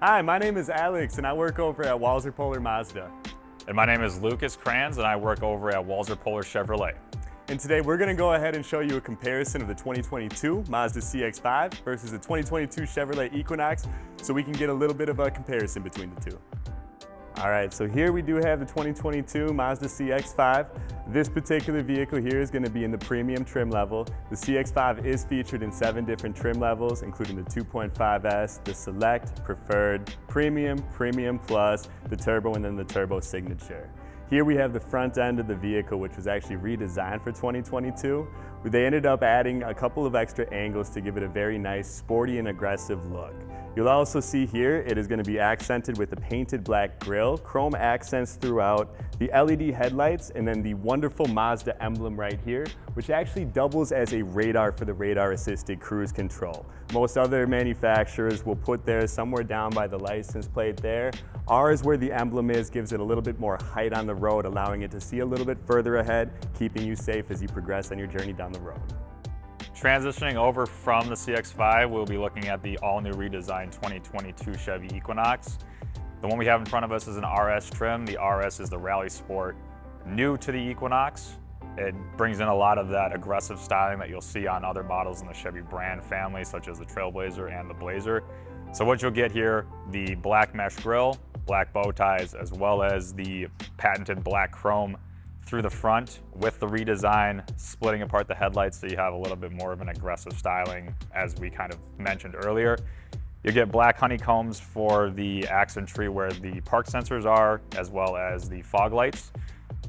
Hi, my name is Alex and I work over at Walser Polar Mazda. And my name is Lucas Kranz and I work over at Walser Polar Chevrolet. And today we're going to go ahead and show you a comparison of the 2022 Mazda CX-5 versus the 2022 Chevrolet Equinox so we can get a little bit of a comparison between the two. Alright, so here we do have the 2022 Mazda CX-5. This particular vehicle here is going to be in the premium trim level. The CX-5 is featured in 7 different trim levels, including the 2.5S, the Select, Preferred, Premium, Premium Plus, the Turbo, and then the Turbo Signature. Here we have the front end of the vehicle, which was actually redesigned for 2022. They ended up adding a couple of extra angles to give it a very nice, sporty and aggressive look. You'll also see here, it is going to be accented with a painted black grille, chrome accents throughout, the LED headlights, and then the wonderful Mazda emblem right here, which actually doubles as a radar for the radar-assisted cruise control. Most other manufacturers will put theirs somewhere down by the license plate there. Ours, where the emblem is, gives it a little bit more height on the road, allowing it to see a little bit further ahead, keeping you safe as you progress on your journey down the road. Transitioning over from the CX-5, we'll be looking at the all-new redesigned 2022 Chevy Equinox. The one we have in front of us is an RS trim. The RS is the rally sport new to the Equinox. It brings in a lot of that aggressive styling that you'll see on other models in the Chevy brand family, such as the Trailblazer and the Blazer. So what you'll get here, the black mesh grille, black bow ties, as well as the patented black chrome through the front with the redesign, splitting apart the headlights so you have a little bit more of an aggressive styling, as we kind of mentioned earlier. You get black honeycombs for the accent tree where the park sensors are, as well as the fog lights.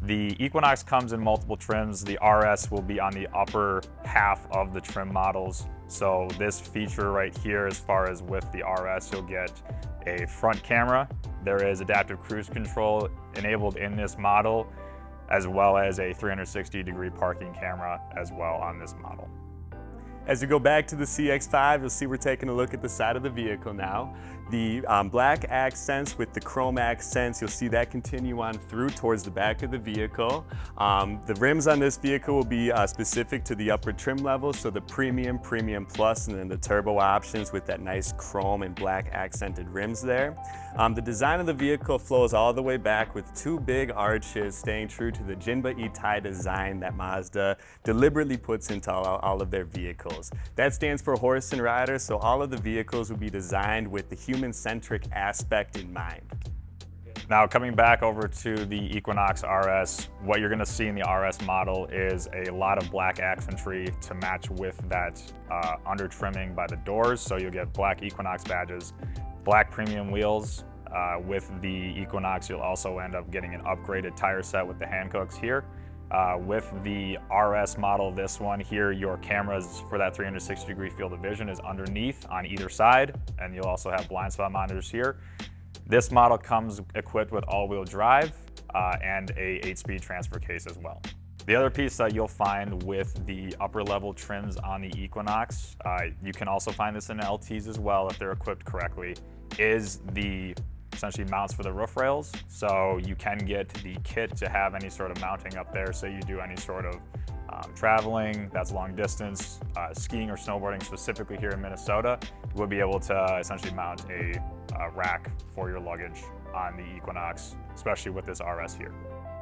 The Equinox comes in multiple trims. The RS will be on the upper half of the trim models. So this feature right here, as far as with the RS, you'll get a front camera. There is adaptive cruise control enabled in this model, as well as a 360-degree parking camera as well on this model. As we go back to the CX-5, you'll see we're taking a look at the side of the vehicle now. The black accents with the chrome accents, you'll see that continue on through towards the back of the vehicle. The rims on this vehicle will be specific to the upper trim level, so the Premium, Premium Plus, and then the Turbo options with that nice chrome and black accented rims there. The design of the vehicle flows all the way back with 2 big arches, staying true to the Jinba Itai design that Mazda deliberately puts into all of their vehicles. That stands for horse and rider, so all of the vehicles will be designed with the human-centric aspect in mind. Now, coming back over to the Equinox RS, what you're going to see in the RS model is a lot of black accentry to match with that under trimming by the doors. So you'll get black Equinox badges, black premium wheels. With the Equinox, you'll also end up getting an upgraded tire set with the Hancooks here. With the RS model, this one here, your cameras for that 360-degree field of vision is underneath on either side, and you'll also have blind spot monitors here. This model comes equipped with all-wheel drive and a 8-speed transfer case as well. The other piece that you'll find with the upper level trims on the Equinox, you can also find this in LTs as well if they're equipped correctly, is the essentially mounts for the roof rails. So you can get the kit to have any sort of mounting up there, so you do any sort of traveling that's long distance, skiing or snowboarding specifically here in Minnesota, you will be able to essentially mount a rack for your luggage on the Equinox, especially with this RS here.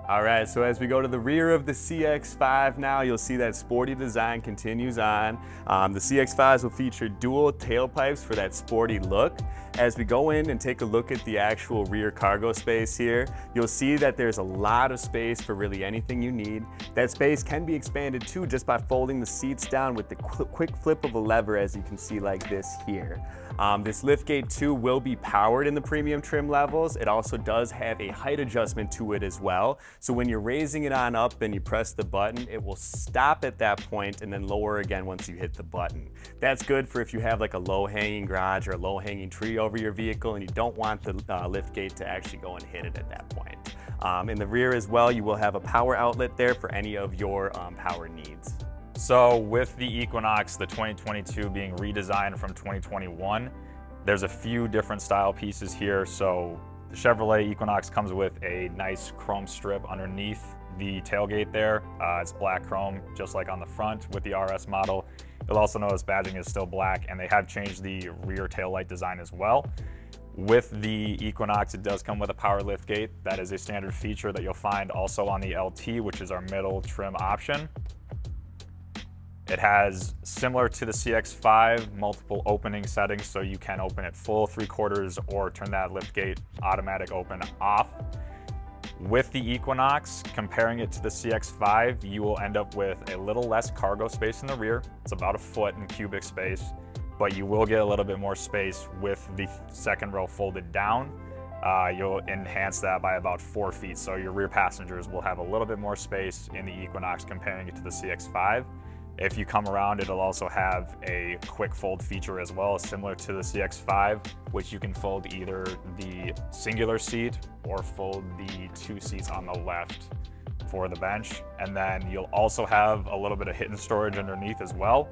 Alright, so as we go to the rear of the CX-5 now, you'll see that sporty design continues on. The CX-5s will feature dual tailpipes for that sporty look. As we go in and take a look at the actual rear cargo space here, you'll see that there's a lot of space for really anything you need. That space can be expanded too just by folding the seats down with the quick flip of a lever, as you can see like this here. This liftgate too will be powered in the premium trim levels. It also does have a height adjustment to it as well. So when you're raising it on up and you press the button, it will stop at that point and then lower again once you hit the button. That's good for if you have like a low-hanging garage or a low-hanging tree over your vehicle and you don't want the liftgate to actually go and hit it at that point. In the rear as well, you will have a power outlet there for any of your power needs. So with the Equinox, the 2022 being redesigned from 2021, there's a few different style pieces here. So the Chevrolet Equinox comes with a nice chrome strip underneath the tailgate there. It's black chrome, just like on the front with the RS model. You'll also notice badging is still black, and they have changed the rear taillight design as well. With the Equinox, it does come with a power lift gate. That is a standard feature that you'll find also on the LT, which is our middle trim option. It has, similar to the CX-5, multiple opening settings, so you can open it full, 3/4, or turn that lift gate automatic open off. With the Equinox, comparing it to the CX-5, you will end up with a little less cargo space in the rear. It's about 1 foot in cubic space, but you will get a little bit more space with the second row folded down. You'll enhance that by about 4 feet, so your rear passengers will have a little bit more space in the Equinox comparing it to the CX-5. If you come around, it'll also have a quick fold feature as well, similar to the CX-5, which you can fold either the singular seat or fold the 2 seats on the left for the bench. And then you'll also have a little bit of hidden storage underneath as well.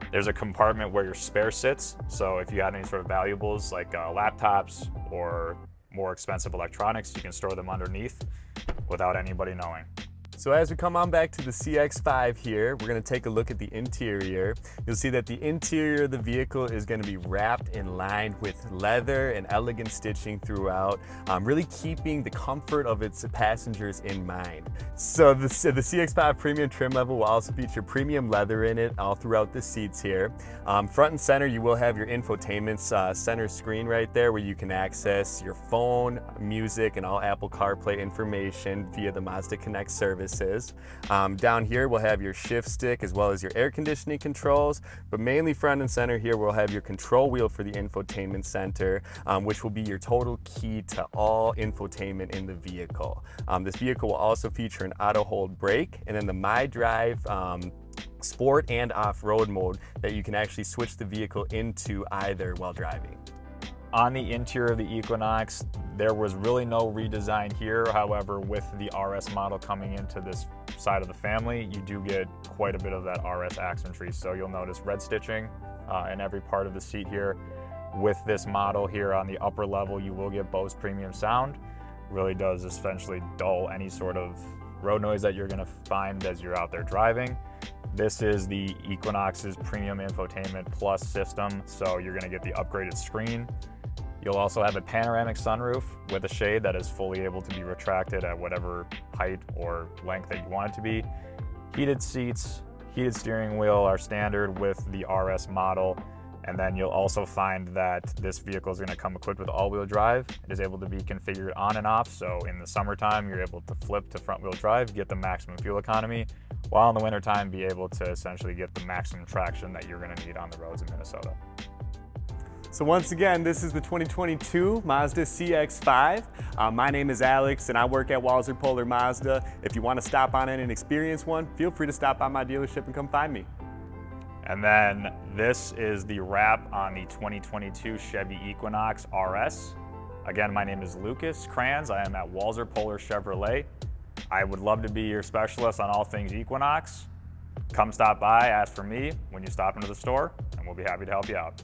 There's a compartment where your spare sits, so if you had any sort of valuables like laptops or more expensive electronics, you can store them underneath without anybody knowing. So as we come on back to the CX-5 here, we're going to take a look at the interior. You'll see that the interior of the vehicle is going to be wrapped and lined with leather and elegant stitching throughout, really keeping the comfort of its passengers in mind. So the CX-5 Premium trim level will also feature premium leather in it all throughout the seats here. Front and center, you will have your infotainment center screen right there where you can access your phone, music, and all Apple CarPlay information via the Mazda Connect service. Down here we'll have your shift stick as well as your air conditioning controls, but mainly front and center here we'll have your control wheel for the infotainment center, which will be your total key to all infotainment in the vehicle. This vehicle will also feature an auto hold brake and then the My Drive sport and off-road mode that you can actually switch the vehicle into either while driving. On the interior of the Equinox, there was really no redesign here. However, with the RS model coming into this side of the family, you do get quite a bit of that RS accentry. So you'll notice red stitching in every part of the seat here. With this model here on the upper level, you will get Bose premium sound. Really does essentially dull any sort of road noise that you're gonna find as you're out there driving. This is the Equinox's Premium Infotainment Plus system, so you're gonna get the upgraded screen. You'll also have a panoramic sunroof with a shade that is fully able to be retracted at whatever height or length that you want it to be. Heated seats, heated steering wheel are standard with the RS model. And then you'll also find that this vehicle is going to come equipped with all-wheel drive. It is able to be configured on and off, so in the summertime you're able to flip to front-wheel drive, get the maximum fuel economy, while in the wintertime be able to essentially get the maximum traction that you're going to need on the roads in Minnesota. So once again, this is the 2022 Mazda CX-5. My name is Alex and I work at Walser Polar Mazda. If you want to stop on in and experience one, feel free to stop by my dealership and come find me. And then this is the wrap on the 2022 Chevy Equinox RS. Again, my name is Lucas Kranz. I am at Walser Polar Chevrolet. I would love to be your specialist on all things Equinox. Come stop by, ask for me when you stop into the store, and we'll be happy to help you out.